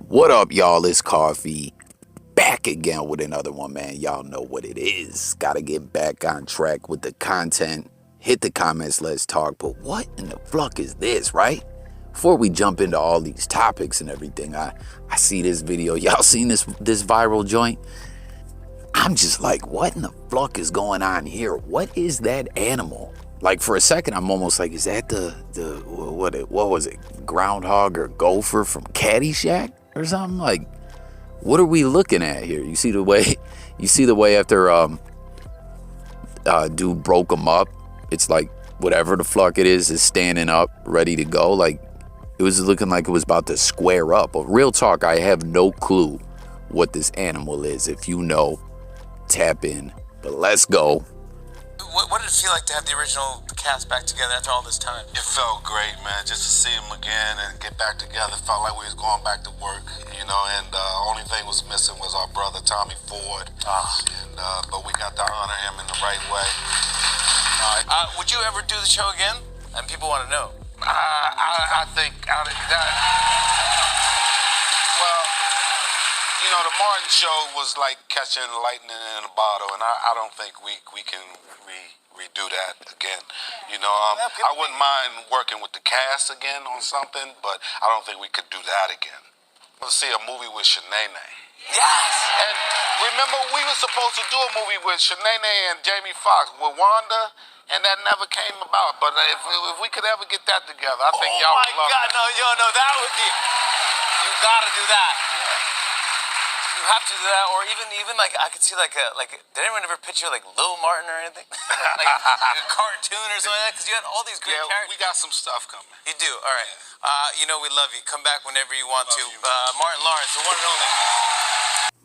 What up, y'all? It's Coffee. Back again with another one, man. Y'all know what it is. Gotta get back on track with the content. Hit the comments, let's talk. But what in the fuck is this, right? Before we jump into all these topics and everything, I see this video. Y'all seen this viral joint? I'm just like, what in the fuck is going on here? What is that animal? Like, for a second, I'm almost like, is that what was it? Groundhog or gopher from Caddyshack or something? Like, what are we looking at here? You see the way after dude broke him up, it's like whatever the fuck it is standing up, ready to go. Like, it was looking like it was about to square up. But real talk, I have no clue what this animal is. If you know, tap in. But let's go. What did it feel like to have the original cast back together after all this time? It felt great, man, just to see them again and get back together. Felt like we was going back to work, you know, and only thing was missing was our brother Tommy Ford. But we got to honor him in the right way. Would you ever do the show again? And people want to know. I think well, you know, the Martin show was like catching lightning in a bottle, and I don't think we can redo that again. You know, I wouldn't mind working with the cast again on something, but I don't think we could do that again. Let's see a movie with Shanae. Yes! And remember, we were supposed to do a movie with Shanae and Jamie Foxx with Wanda, and that never came about. But if we could ever get that together, I think y'all would love it. No, that would be... You gotta do that. You have to do that, or even like, I could see like did anyone ever picture like Lil Martin or anything? like a cartoon or something like that? Because you had all these great characters. We got some stuff coming. You do? All right. You know we love you. Come back whenever you want to. Martin Lawrence, the one and only.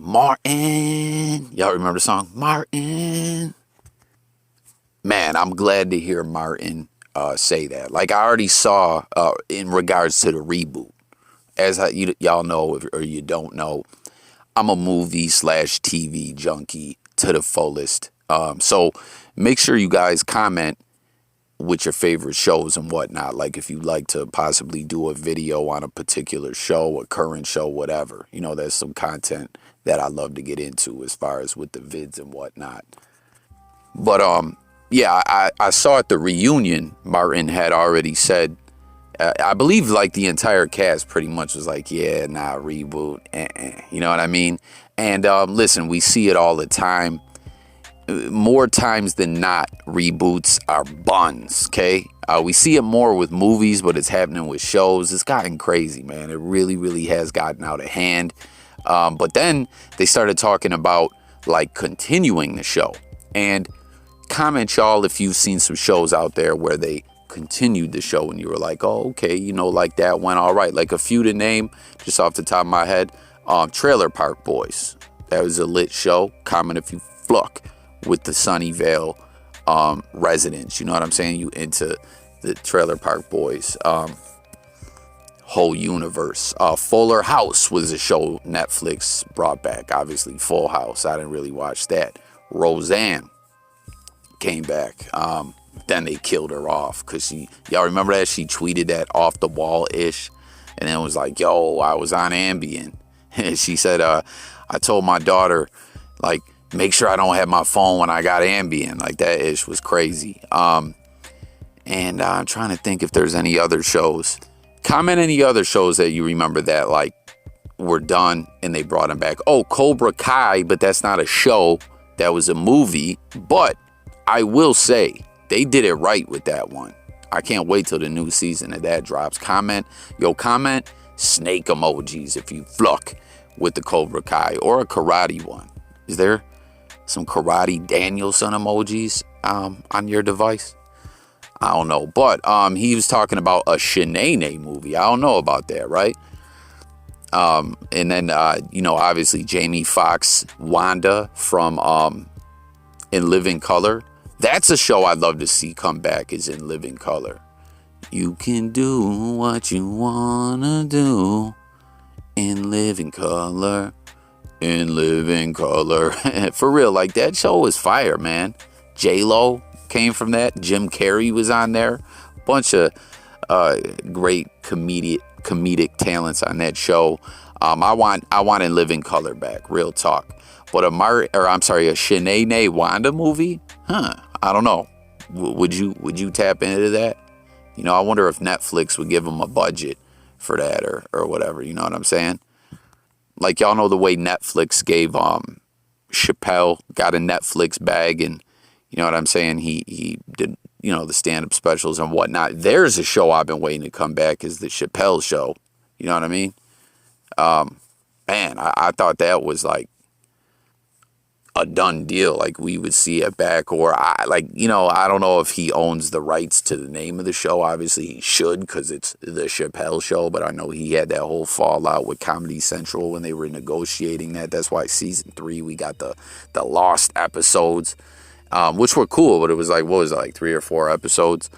Martin. Y'all remember the song? Martin. Man, I'm glad to hear Martin say that. Like, I already saw in regards to the reboot. As y'all know, or you don't know, I'm a movie/TV junkie to the fullest. So make sure you guys comment with your favorite shows and whatnot. Like, if you'd like to possibly do a video on a particular show, a current show, whatever. You know, there's some content that I love to get into as far as with the vids and whatnot. But yeah, I saw at the reunion, Martin had already said, I believe like the entire cast pretty much was like, yeah, nah, reboot. You know what I mean? And listen, we see it all the time. More times than not, reboots are buns, okay? We see it more with movies, but it's happening with shows. It's gotten crazy, man. It really, really has gotten out of hand. But then they started talking about like continuing the show. And comment, y'all, if you've seen some shows out there where they continued the show and you were like, oh, okay, you know, like that went all right. Like a few to name just off the top of my head. Trailer Park Boys. That was a lit show. Comment if you fuck with the Sunnyvale residents. You know what I'm saying? You into the Trailer Park Boys whole universe. Fuller House was a show Netflix brought back. Obviously, Full House. I didn't really watch that. Roseanne came back. Then they killed her off because y'all remember that? She tweeted that off the wall-ish. And then was like, yo, I was on Ambien. And she said, I told my daughter, like, make sure I don't have my phone when I got Ambien. Like, that ish was crazy. And I'm trying to think if there's any other shows. Comment any other shows that you remember that, like, were done and they brought them back. Oh, Cobra Kai, but that's not a show. That was a movie. But I will say, they did it right with that one. I can't wait till the new season of that drops. Comment snake emojis if you fluck with the Cobra Kai or a karate one. Is there some karate Danielson emojis on your device? I don't know. But he was talking about a Shanae movie. I don't know about that, right? And then, you know, obviously Jamie Foxx, Wanda from In Living Color. That's a show I'd love to see come back, is In Living Color. You can do what you wanna do in living color. In living color. For real, like, that show was fire, man. J-Lo came from that. Jim Carrey was on there. Bunch of great comedic talents on that show. I want In Living Color back, real talk. But a Shanae Wanda movie? I don't know. Would you tap into that? You know, I wonder if Netflix would give them a budget for that or whatever. You know what I'm saying? Like, y'all know the way Netflix gave Chappelle, got a Netflix bag, and you know what I'm saying? He did, you know, the stand-up specials and whatnot. There's a show I've been waiting to come back, is the Chappelle Show. You know what I mean? Man, I thought that was like a done deal. Like, we would see it back, or I don't know if he owns the rights to the name of the show. Obviously he should, because it's the Chappelle Show, but I know he had that whole fallout with Comedy Central when they were negotiating that. That's why season 3 we got the lost episodes, which were cool, but it was like, what was it, like 3 or 4 episodes?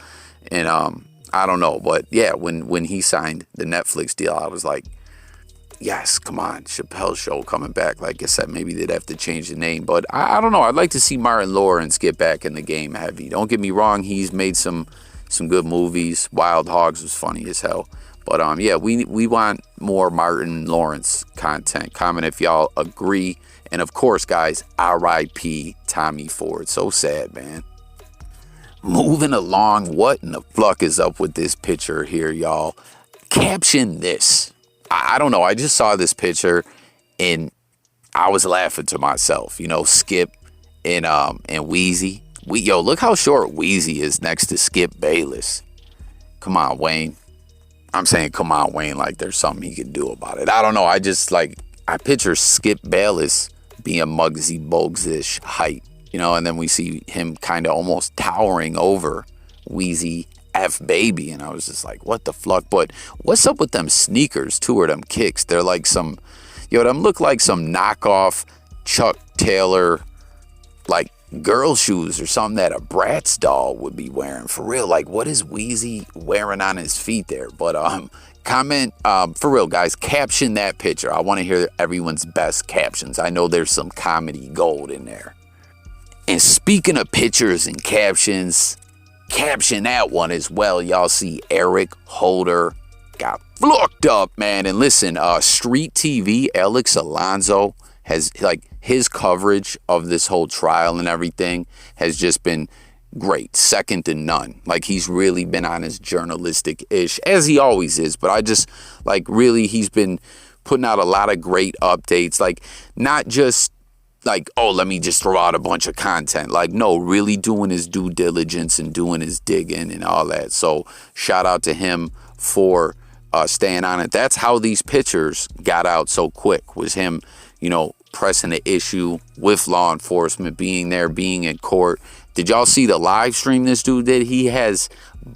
And I don't know, but yeah, when he signed the Netflix deal, I was like, yes, come on, Chappelle Show coming back. Like I said, maybe they'd have to change the name, but I don't know. I'd like to see Martin Lawrence get back in the game heavy. Don't get me wrong, he's made some good movies. Wild Hogs was funny as hell. But yeah, we want more Martin Lawrence content. Comment if y'all agree. And of course, guys, R.I.P. Tommy Ford. So sad, man. Moving along, what in the fuck is up with this picture here, y'all? Caption this. I don't know. I just saw this picture and I was laughing to myself. You know, Skip and Weezy. Look how short Weezy is next to Skip Bayless. Come on, Wayne. I'm saying come on, Wayne, like there's something he can do about it. I don't know. I just I picture Skip Bayless being Muggsy Bogues-ish height, you know, and then we see him kind of almost towering over Weezy F Baby, and I was just like, what the fuck? But what's up with them sneakers too, or them kicks? They're like them look like some knockoff Chuck Taylor, like girl shoes or something that a Bratz doll would be wearing. For real, like what is Weezy wearing on his feet there? But comment, for real, guys, caption that picture. I want to hear everyone's best captions. I know there's some comedy gold in there. And speaking of pictures and captions, caption that one as well. Y'all see Eric Holder got fucked up, man. And listen, Street TV, Alex Alonso has, like, his coverage of this whole trial and everything has just been great, second to none. Like, he's really been on his journalistic-ish, as he always is. But I just, like, really, he's been putting out a lot of great updates. Like, not just like, oh, let me just throw out a bunch of content. Like, no, really doing his due diligence and doing his digging and all that. So shout out to him for staying on it. That's how these pictures got out so quick, was him, you know, pressing the issue with law enforcement, being there, being in court. Did y'all see the live stream this dude did? He has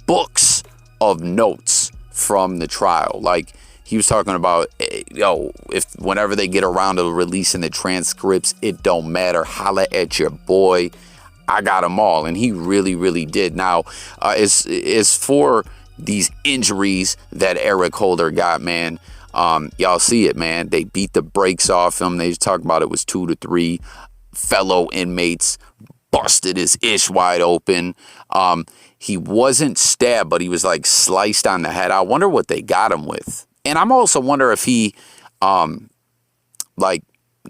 books of notes from the trial. Like, he was talking about, if whenever they get around to releasing the transcripts, it don't matter. Holla at your boy. I got them all. And he really, really did. Now, as for these injuries that Eric Holder got, man, y'all see it, man. They beat the brakes off him. They talked about it was 2 to 3 fellow inmates busted his ish wide open. He wasn't stabbed, but he was like sliced on the head. I wonder what they got him with. And I'm also wonder if he,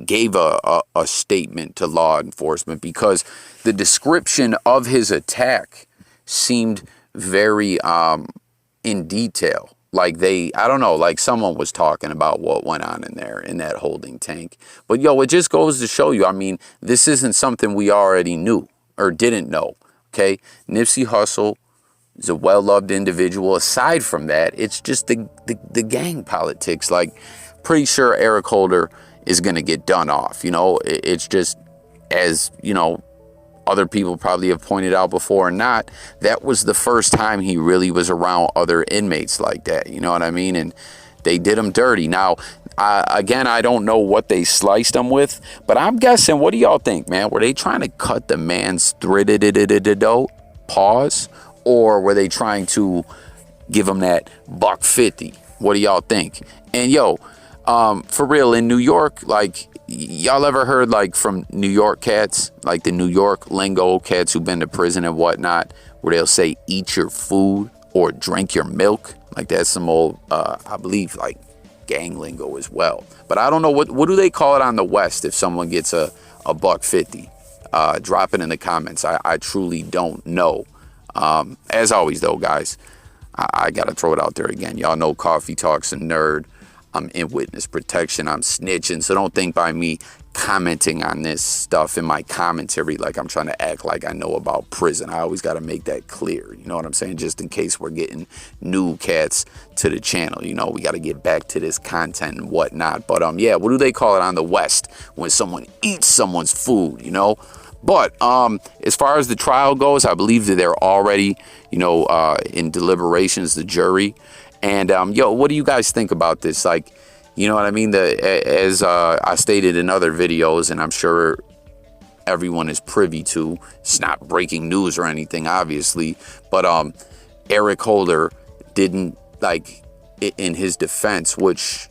gave a statement to law enforcement, because the description of his attack seemed very in detail. Like I don't know, like someone was talking about what went on in there in that holding tank. But it just goes to show you, I mean, this isn't something we already knew or didn't know. Okay, Nipsey Hussle is a well-loved individual. Aside from that, it's just the gang politics. Like, pretty sure Eric Holder is going to get done off. You know, it's just, as, you know, other people probably have pointed out before or not, that was the first time he really was around other inmates like that. You know what I mean? And they did him dirty. Now, again, I don't know what they sliced him with, but I'm guessing, what do y'all think, man? Were they trying to cut the man's pause? Or were they trying to give him that $150? What do y'all think? And for real, in New York, like, y'all ever heard, like, from New York cats, like the New York lingo cats who've been to prison and whatnot, where they'll say, eat your food or drink your milk? Like, that's some old, I believe, like, gang lingo as well. But I don't know, what do they call it on the West if someone gets a $1.50? Drop it in the comments. I truly don't know. As always, though, guys, I got to throw it out there again. Y'all know Coffee Talk's a nerd. I'm in witness protection. I'm snitching. So don't think by me commenting on this stuff in my commentary like I'm trying to act like I know about prison. I always got to make that clear. You know what I'm saying? Just in case we're getting new cats to the channel. You know, we got to get back to this content and whatnot. But yeah, what do they call it on the West when someone eats someone's food, you know? But as far as the trial goes, I believe that they're already, you know, in deliberations, the jury. And yo, what do you guys think about this? Like, you know what I mean? As I stated in other videos, and I'm sure everyone is privy to, it's not breaking news or anything, obviously. But Eric Holder didn't, like, in his defense, which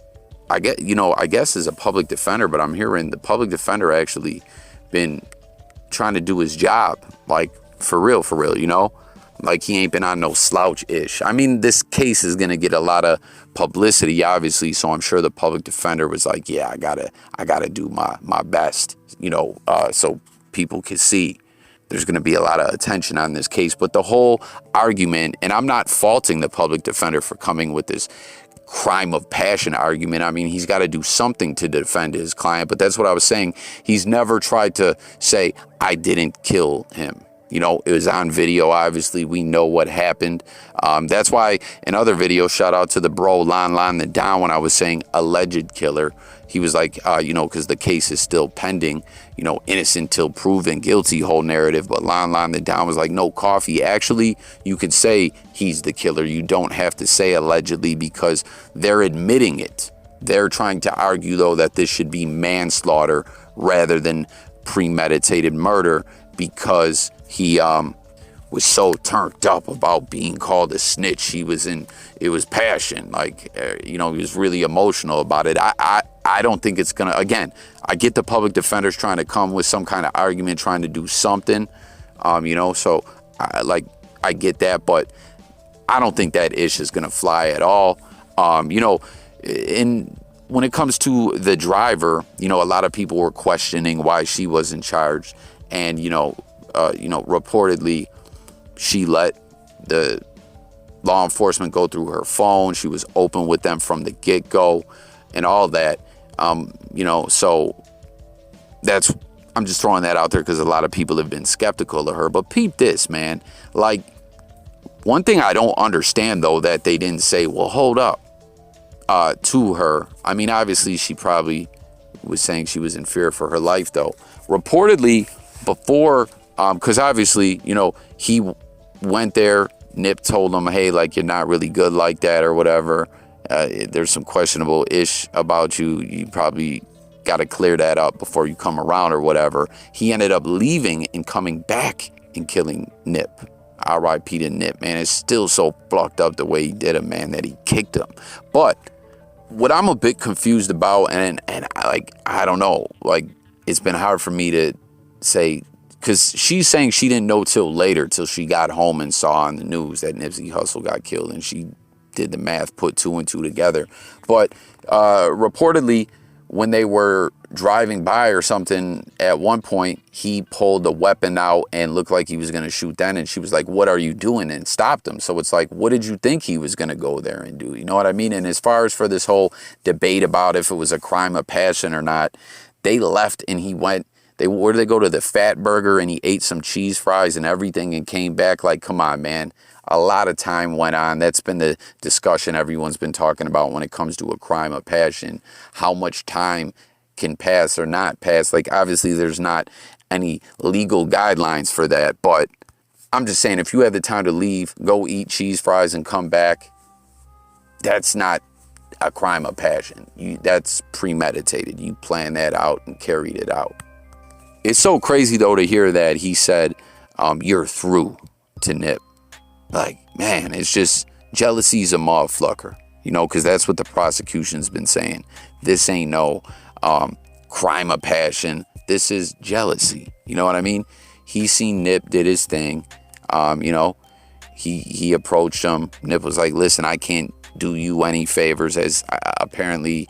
I get, you know, I guess is a public defender, but I'm hearing the public defender actually been trying to do his job, like, for real, you know? Like, he ain't been on no slouch-ish. I mean, this case is going to get a lot of publicity, obviously, so I'm sure the public defender was like, yeah, I gotta do my best, you know, so people can see. There's going to be a lot of attention on this case. But the whole argument, and I'm not faulting the public defender for coming with this crime of passion argument. I mean, he's got to do something to defend his client, but that's what I was saying. He's never tried to say, I didn't kill him. You know, it was on video. Obviously, we know what happened. That's why in other videos, shout out to the bro, Lon the Don, when I was saying alleged killer. He was like, you know, because the case is still pending, you know, innocent till proven guilty whole narrative. But Lon the Don was like, no, Coffee. Actually, you could say he's the killer. You don't have to say allegedly because they're admitting it. They're trying to argue, though, that this should be manslaughter rather than premeditated murder because he was so turned up about being called a snitch. It was passion. Like, you know, he was really emotional about it. I don't think it's gonna, again, I get the public defenders trying to come with some kind of argument, trying to do something, you know, so I get that, but I don't think that ish is gonna fly at all. You know, when it comes to the driver, you know, a lot of people were questioning why she wasn't charged. And, you know, reportedly, she let the law enforcement go through her phone. She was open with them from the get-go and all that. You know, so I'm just throwing that out there because a lot of people have been skeptical of her. But peep this, man. Like, one thing I don't understand, though, that they didn't say, well, hold up, to her. I mean, obviously, she probably was saying she was in fear for her life, though. Reportedly, before, because obviously, you know, he went there, Nip told him, hey, like, you're not really good like that or whatever. There's some questionable ish about you. You probably got to clear that up before you come around or whatever. He ended up leaving and coming back and killing Nip. R.I.P. to Nip, man. It's still so fucked up the way he did him, man, that he kicked him. But what I'm a bit confused about, and I don't know, like, it's been hard for me to say, because she's saying she didn't know till later, till she got home and saw on the news that Nipsey Hussle got killed, and she did the math, put 2 and 2 together. But reportedly, when they were driving by or something, at one point, he pulled a weapon out and looked like he was going to shoot then, and she was like, what are you doing? And stopped him. So it's like, what did you think he was going to go there and do? You know what I mean? And as far as for this whole debate about if it was a crime of passion or not, they left and he went, where did they go? To the Fat Burger, and he ate some cheese fries and everything and came back. Like, come on, man. A lot of time went on. That's been the discussion everyone's been talking about when it comes to a crime of passion. How much time can pass or not pass? Like, obviously, there's not any legal guidelines for that. But I'm just saying, if you had the time to leave, go eat cheese fries and come back, that's not a crime of passion. That's premeditated. You planned that out and carried it out. It's so crazy, though, to hear that he said, you're through to Nip. Like, man, it's just, jealousy's a motherfucker, you know, because that's what the prosecution's been saying. This ain't no crime of passion. This is jealousy. You know what I mean? He seen Nip, did his thing. You know, he approached him. Nip was like, listen, I can't do you any favors, as apparently,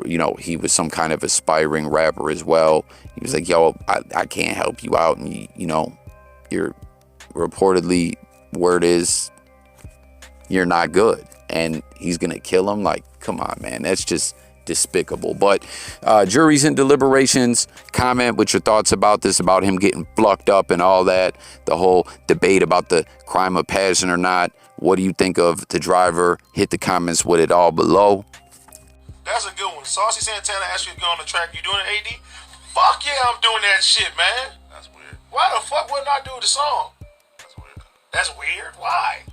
you know, he was some kind of aspiring rapper as well. He was like, yo, I can't help you out. And, you know, you're reportedly, word is, you're not good. And he's going to kill him. Like, come on, man. That's just despicable. But jury's in deliberations. Comment with your thoughts about this, about him getting flucked up and all that. The whole debate about the crime of passion or not. What do you think of the driver? Hit the comments with it all below. That's a good one. Saucy Santana asked you to go on the track. You doing it, AD? Fuck yeah, I'm doing that shit, man. That's weird. Why the fuck wouldn't I do the song? That's weird. That's weird? Why?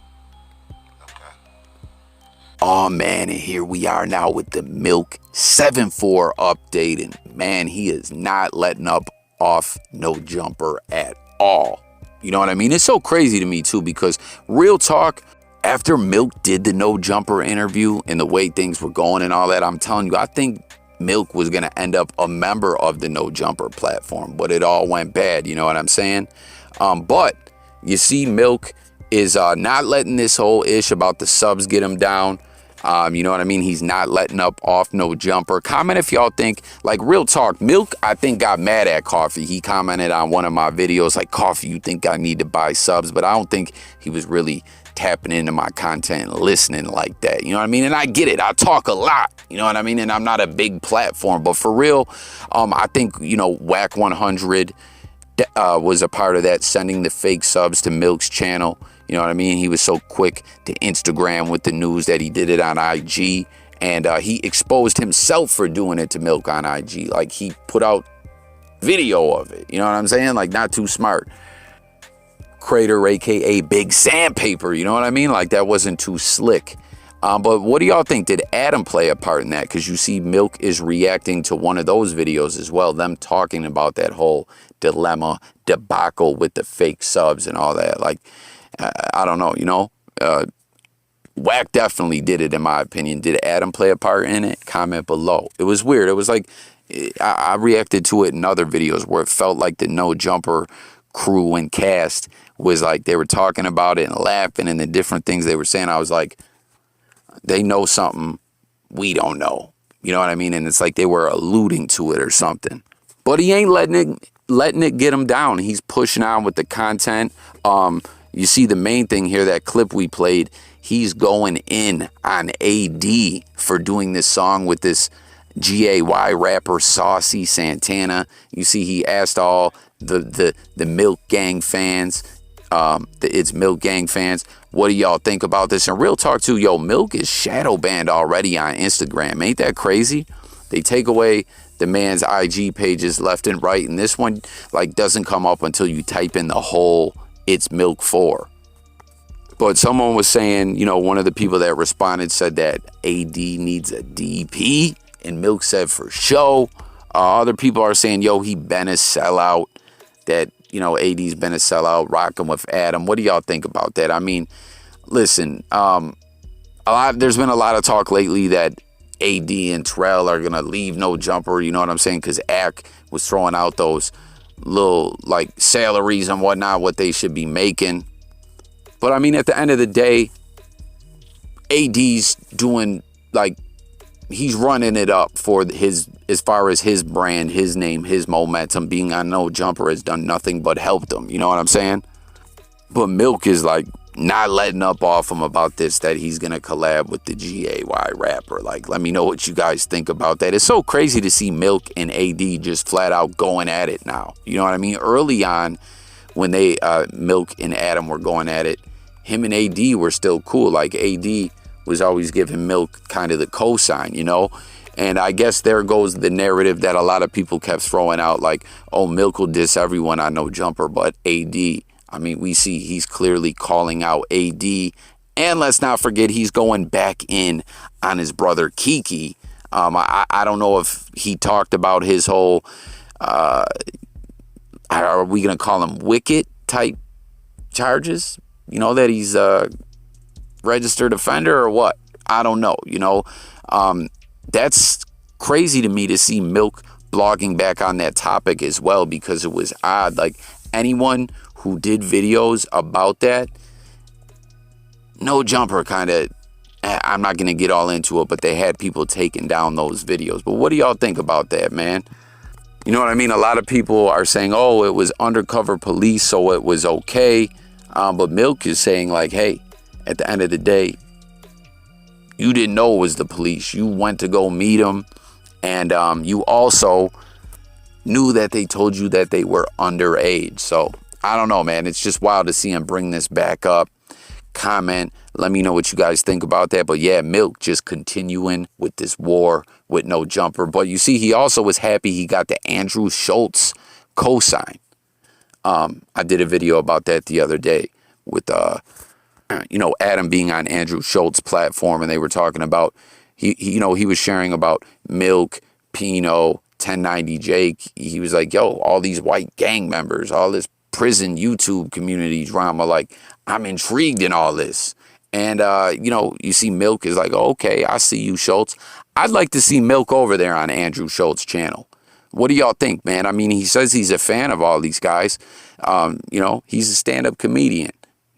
Oh man, and here we are now with the MILK74 update, and man, he is not letting up off No Jumper at all. You know what I mean? It's so crazy to me too, because real talk, after Milk did the No Jumper interview and the way things were going and all that, I'm telling you, I think Milk was going to end up a member of the No Jumper platform, but it all went bad, you know what I'm saying? But you see, Milk is not letting this whole ish about the subs get him down. You know what I mean? He's not letting up off No Jumper. Comment if y'all think, like, real talk, Milk, I think, got mad at Coffee. He commented on one of my videos, like, Coffee, you think I need to buy subs? But I don't think he was really tapping into my content and listening like that. You know what I mean? And I get it. I talk a lot. You know what I mean? And I'm not a big platform. But for real, I think, you know, Whack 100 was a part of that, sending the fake subs to Milk's channel. You know what I mean? He was so quick to Instagram with the news that he did it on IG. And he exposed himself for doing it to Milk on IG. Like, he put out video of it. You know what I'm saying? Like, not too smart. Crater, a.k.a. Big Sandpaper. You know what I mean? Like, that wasn't too slick. But what do y'all think? Did Adam play a part in that? Because you see Milk is reacting to one of those videos as well. Them talking about that whole dilemma, debacle with the fake subs and all that. Like, I don't know, you know, Whack definitely did it, in my opinion. Did Adam play a part in it? Comment below. It was weird. It was like, I reacted to it in other videos where it felt like the No Jumper crew and cast was like, they were talking about it and laughing and the different things they were saying. I was like, they know something we don't know. You know what I mean? And it's like they were alluding to it or something. But he ain't letting it get him down. He's pushing on with the content. You see the main thing here, that clip we played, he's going in on AD for doing this song with this GAY rapper, Saucy Santana. You see, he asked all the Milk Gang fans, the It's Milk Gang fans, what do y'all think about this? And real talk too, yo, Milk is shadow banned already on Instagram. Ain't that crazy? They take away the man's IG pages left and right, and this one, like, doesn't come up until you type in the whole itzmilktv. But someone was saying, you know, one of the people that responded said that AD needs a DP, and Milk said for show. Other people are saying, yo, he been a sellout, that, you know, AD's been a sellout, rocking with Adam. What do y'all think about that? I mean, listen, there's been a lot of talk lately that AD and Terrell are gonna leave No Jumper, you know what I'm saying? Because Ack was throwing out those little, like, salaries and whatnot, what they should be making. But I mean, at the end of the day, AD's doing, like, he's running it up for his, as far as his brand, his name, his momentum. Being on No Jumper has done nothing but helped him, you know what I'm saying? But Milk is, like, not letting up off him about this, that he's gonna collab with the GAY rapper. Like, let me know what you guys think about that. It's so crazy to see Milk and AD just flat out going at it now. You know what I mean? Early on, when they Milk and Adam were going at it, him and AD were still cool. Like, AD was always giving Milk kind of the cosign, you know? And I guess there goes the narrative that a lot of people kept throwing out, like, oh, Milk will diss everyone on No Jumper, but AD, I mean, we see he's clearly calling out AD. And let's not forget, he's going back in on his brother Kiki. I don't know if he talked about his whole, are we going to call him wicked type charges? You know, that he's a registered offender or what? I don't know, you know. That's crazy to me to see Milk blogging back on that topic as well, because it was odd. Like, anyone who did videos about that, No Jumper kind of I'm not going to get all into it, but they had people taking down those videos. But what do y'all think about that, man? You know what I mean? A lot of people are saying, oh, it was undercover police, so it was okay. But Milk is saying, like, hey, at the end of the day, you didn't know it was the police. You went to go meet them. And you also knew that they told you that they were underage. So I don't know, man. It's just wild to see him bring this back up. Comment. Let me know what you guys think about that. But yeah, Milk just continuing with this war with no jumper. But you see, he also was happy he got the Andrew Schultz cosign. I did a video about that the other day with, you know, Adam being on Andrew Schultz's platform, and they were talking about, you know, he was sharing about Milk, Pino, 1090 Jake. He was like, yo, all these white gang members, all this prison YouTube community drama, like, I'm intrigued in all this. And, you know, you see Milk is like, oh, okay, I see you, Schultz. I'd like to see Milk over there on Andrew Schultz's channel. What do y'all think, man? I mean, he says he's a fan of all these guys. You know, he's a stand-up comedian.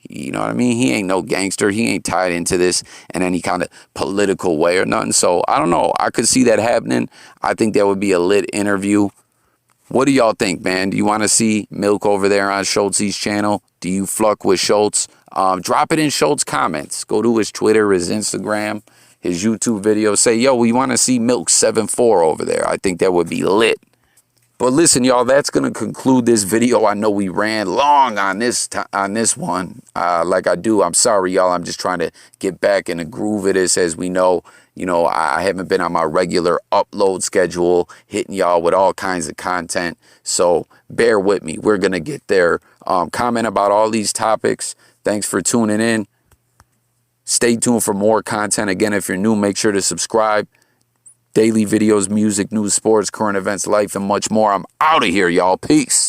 You know what I mean? He ain't no gangster. He ain't tied into this in any kind of political way or nothing. So, I don't know. I could see that happening. I think that would be a lit interview. What do y'all think, man? Do you want to see Milk over there on Schultz's channel? Do you fuck with Schultz? Drop it in Schultz comments. Go to his Twitter, his Instagram, his YouTube video. Say, yo, we want to see MILK74 over there. I think that would be lit. But listen, y'all, that's going to conclude this video. I know we ran long on this one. Like I do, I'm sorry, y'all. I'm just trying to get back in the groove of this. As we know, you know, I haven't been on my regular upload schedule, hitting y'all with all kinds of content. So bear with me. We're going to get there. Comment about all these topics. Thanks for tuning in. Stay tuned for more content. Again, if you're new, make sure to subscribe. Daily videos, music, news, sports, current events, life, and much more. I'm out of here, y'all. Peace.